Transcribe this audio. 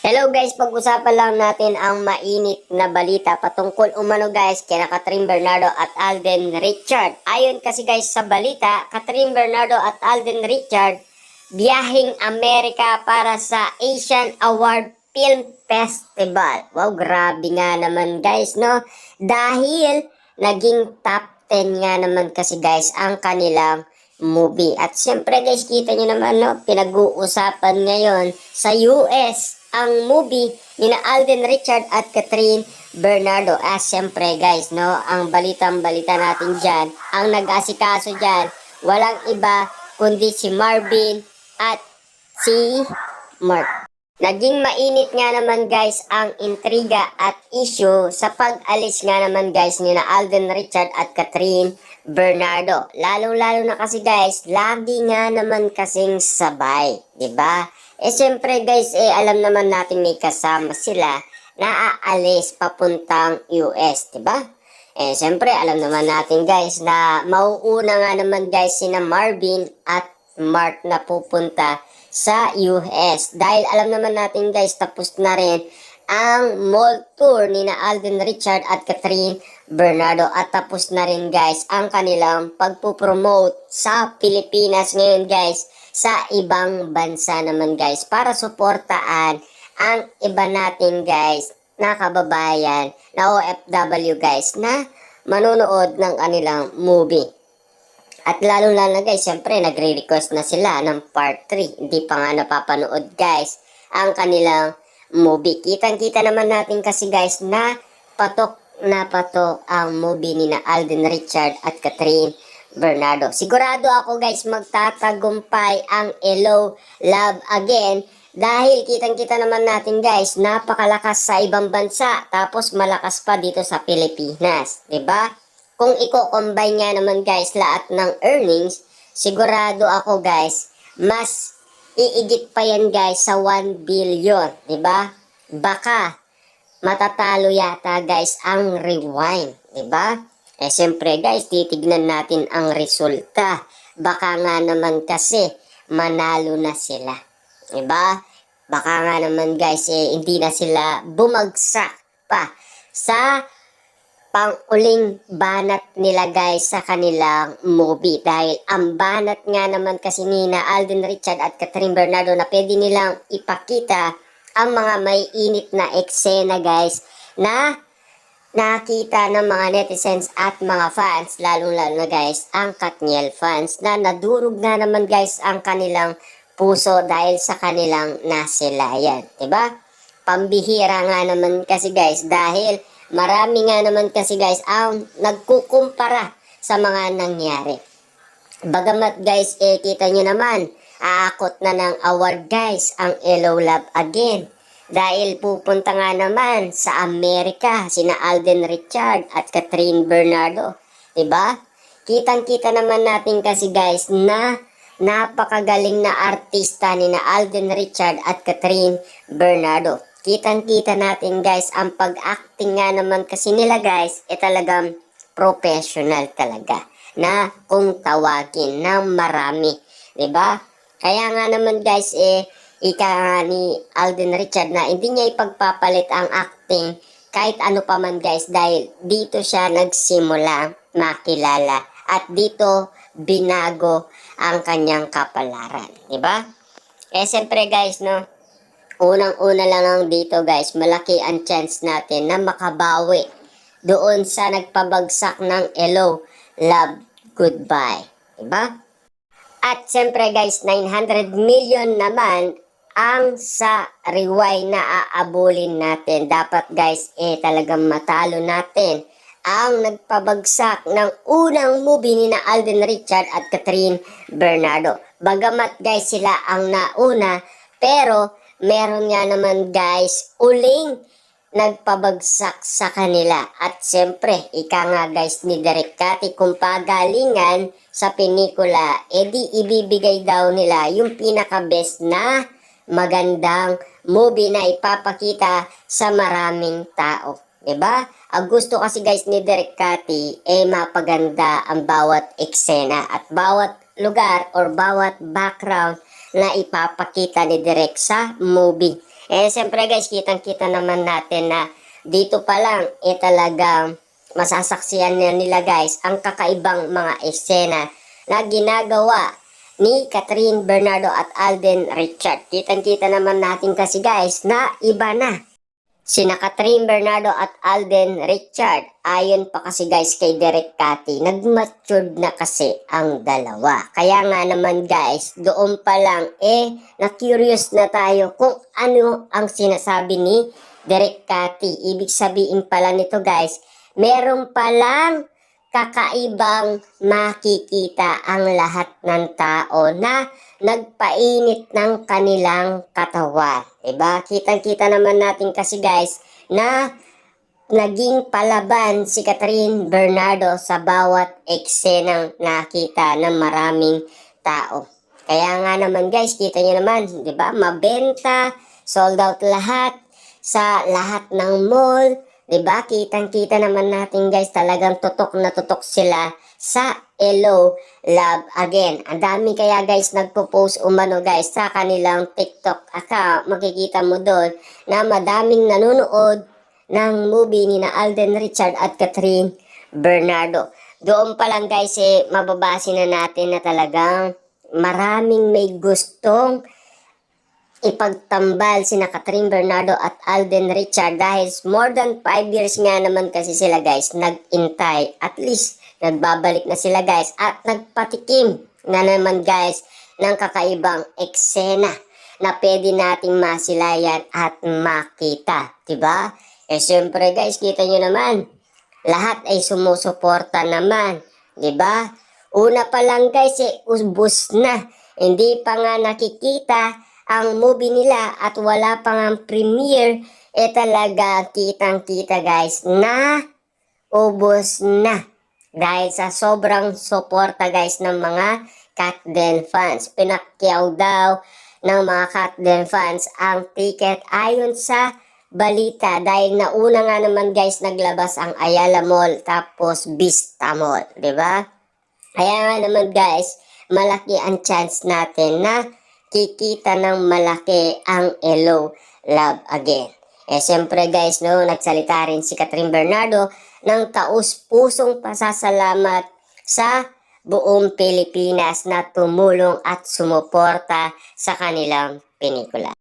Hello guys, pag-usapan lang natin ang mainit na balita patungkol umano guys kina Kathryn Bernardo at Alden Richard. Ayon kasi guys sa balita, Kathryn Bernardo at Alden Richard biyaheng Amerika para sa Asian Award Film Festival. Wow, grabe nga naman guys, no? Dahil naging top 10 nga naman kasi guys ang kanilang movie. At syempre guys, kita nyo naman, no? Pinag-uusapan ngayon sa US ang movie ni na Alden Richard at Kathryn Bernardo. Syempre guys, no, ang balitang-balita natin dyan, ang nag-asikaso dyan, walang iba kundi si Marvin at si Mark. Naging mainit nga naman guys ang intriga at issue sa pag-alis nga naman guys ni na Alden Richard at Kathryn Bernardo. Lalo-lalo na kasi guys, lagi nga naman kasing sabay, 'di ba? Siyempre guys, alam naman natin may kasama sila na aalis papuntang US, 'di ba? Siyempre alam naman natin guys na mauuna nga naman guys sina Marvin at Mark na pupunta sa US. Dahil alam naman natin guys, tapos na rin ang mall tour ni na Alden Richard at Kathryn Bernardo at tapos na rin guys ang kanilang pagpupromote sa Pilipinas ngayon guys sa ibang bansa naman guys para suportaan ang iba natin guys na kababayan na OFW guys na manonood ng kanilang movie. At lalo na guys, syempre nagre-request na sila ng part 3. Hindi pa nga napapanood guys ang kanilang movie. Kitang-kita naman natin kasi guys na patok ang movie ni na Alden Richard at Kathryn Bernardo. Sigurado ako guys magtatagumpay ang Hello Love Again dahil kitang-kita naman natin guys napakalakas sa ibang bansa tapos malakas pa dito sa Pilipinas, 'di ba? Kung i-combine nga naman guys lahat ng earnings, sigurado ako guys mas iigit pa yan guys sa 1 billion, 'di ba? Baka matatalo yata guys ang Rewind, 'di ba? Siyempre guys, titignan natin ang resulta. Baka nga naman kasi manalo na sila, 'di ba? Baka nga naman guys hindi na sila bumagsak pa sa pang-uling banat nila guys sa kanilang movie. Dahil ang banat nga naman kasi ni na Alden Richard at Kathryn Bernardo na pwede nilang ipakita ang mga may init na eksena guys na nakita ng mga netizens at mga fans, lalong-lalo na guys ang Katniel fans na nadurog na naman guys ang kanilang puso dahil sa kanilang nasilayan, 'di ba? Pambihira nga naman kasi guys dahil marami nga naman kasi guys ang nagkukumpara sa mga nangyari. Bagamat guys kita nyo naman aakot na ng award guys ang Hello Love Again dahil pupunta nga naman sa Amerika sina Alden Richard at Kathryn Bernardo, 'di ba? Kitang-kita naman natin kasi guys na napakagaling na artista ni na Alden Richard at Kathryn Bernardo. Kitang-kita natin guys ang pag-acting nga naman kasi nila guys talagang professional talaga na kung tawagin ng marami, 'di ba? Kaya nga naman guys ika nga ni Alden Richard na hindi niya ipagpapalit ang acting kahit ano pa man guys dahil dito siya nagsimula makilala at dito binago ang kanyang kapalaran, 'di ba? Siyempre guys, no, unang-una lang dito guys, malaki ang chance natin na makabawi doon sa nagpabagsak ng Hello, Love, Goodbye, diba? At siyempre guys, 900 million naman ang sa Rewind na aabulin natin. Dapat guys, talagang matalo natin ang nagpabagsak ng unang movie ni na Alden Richard at Kathryn Bernardo. Bagamat guys sila ang nauna, pero meron nga naman guys uling nagpabagsak sa kanila. At siyempre, ika nga guys ni Derek Cathy kung pagalingan sa pelikula, di ibibigay daw nila yung pinaka-best na magandang movie na ipapakita sa maraming tao. 'Di ba? Ang gusto kasi guys ni Derek Cathy mapaganda ang bawat eksena at bawat lugar or bawat background na ipapakita ni Derek sa movie. Siyempre guys, kitang-kita naman natin na dito pa lang, talagang masasaksiyan na nila guys ang kakaibang mga eksena na ginagawa ni Catherine Bernardo at Alden Richard. Kitang-kita naman natin kasi guys na iba na sina Catherine Bernardo at Alden Richard. Ayon pa kasi guys kay Derek Cathy, nag-matured na kasi ang dalawa. Kaya nga naman guys, doon pa lang na-curious na tayo kung ano ang sinasabi ni Derek Cathy. Ibig sabihin pala nito guys, meron palang kakaibang makikita ang lahat ng tao na nagpainit ng kanilang katawan. Diba? Kitang-kita naman natin kasi guys na naging palaban si Catherine Bernardo sa bawat eksenang nakita ng maraming tao. Kaya nga naman guys, kita nyo naman, diba? Mabenta, sold out lahat, sa lahat ng mall. Diba? Kitang-kita naman natin guys, talagang tutok na tutok sila sa Hello Love Again. Ang dami kaya guys nagpo-post umano guys sa kanilang TikTok account. Makikita mo doon na madaming nanonood ng movie ni na Alden Richard at Catherine Bernardo. Doon pa lang guys mababase na natin na talagang maraming may gustong ipagtambal sina Catherine Bernardo at Alden Richard dahil more than 5 years nga naman kasi sila guys nag-intay. At least nagbabalik na sila guys at nagpatikim na naman guys ng kakaibang eksena na pwede nating masilayan at makita. Diba? Siyempre guys, kita nyo naman, lahat ay sumusuporta naman. Diba? Una pa lang guys, ubos na. Hindi pa nga nakikita ang movie nila at wala pa nga premiere, talaga kitang-kita guys na ubos na. Dahil sa sobrang suporta guys ng mga Katden fans. Pinakyaw daw ng mga Katden fans ang ticket ayon sa balita. Dahil nauna nga naman guys naglabas ang Ayala Mall tapos Vista Mall. Diba? Kaya nga naman guys, malaki ang chance natin na kikita ng malaki ang Hello Love Again. Siyempre guys, no, nagsalita rin si Catherine Bernardo ng taus-pusong pasasalamat sa buong Pilipinas na tumulong at sumuporta sa kanilang pelikula.